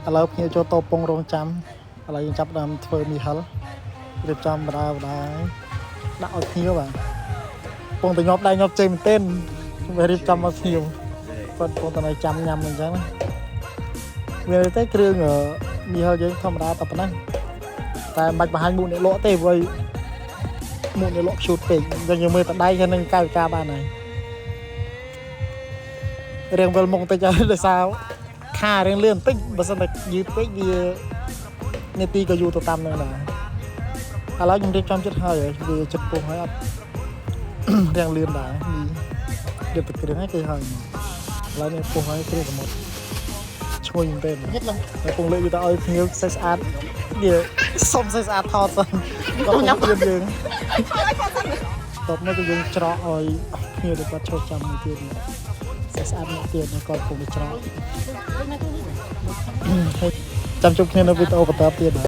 ឥឡូវភ្ញៀវចូលតោពងរងចាំឥឡូវយើងចាប់ដើមធ្វើមីហិលរៀបចំបដាដាក់ឲ្យភ្ញៀវបាទពងតែញាប់ដៃញាប់ជើងមែនទែនវារៀបចំឲ្យភ្ញៀវគាត់ពងតែចាំញ៉ាំអញ្ចឹងណាវាតែគ្រឿងមីហិលយើងធម្មតាតែប៉ុណ្ណឹងតែមិនបាច់បង្ហាញមុខអ្នកលក់ទេព្រោះមុខអ្នកលក់ឈូតពេកយើងមើលតែដៃហ្នឹងនឹងកាយវិការបានហើយរៀងវិលមុខតិចហើយដោយសារខារៀងលឿនបន្តិចបើសិនតែយឺតពេកវានាទីក៏យូរទៅតាមនឹងដែរឥឡូវខ្ញុំរៀបចំចិត្តហើយវាចិត្តពុះហើយអត់រៀងលឿនដែរនេះរៀបតែគ្រឿងហើយគេហើយឥឡូវនេះពុះហើយគ្រឿងសមុទ្រឈ្ងុយមែនទេតែពងលើកវាទៅឲ្យភ្ញៀវសេះស្អាតវាសុំសេះស្អាតថតសិនដល់ញ៉ាំទៀតយើងតបមកយើងច្រកឲ្យភ្ញៀវដែលគាត់ចូលចាំមួយទៀតសេះស្អាតមកទៀតគាត់ពុំច្រកចាំជួបគ្នានៅវីដេអូបន្តទៀត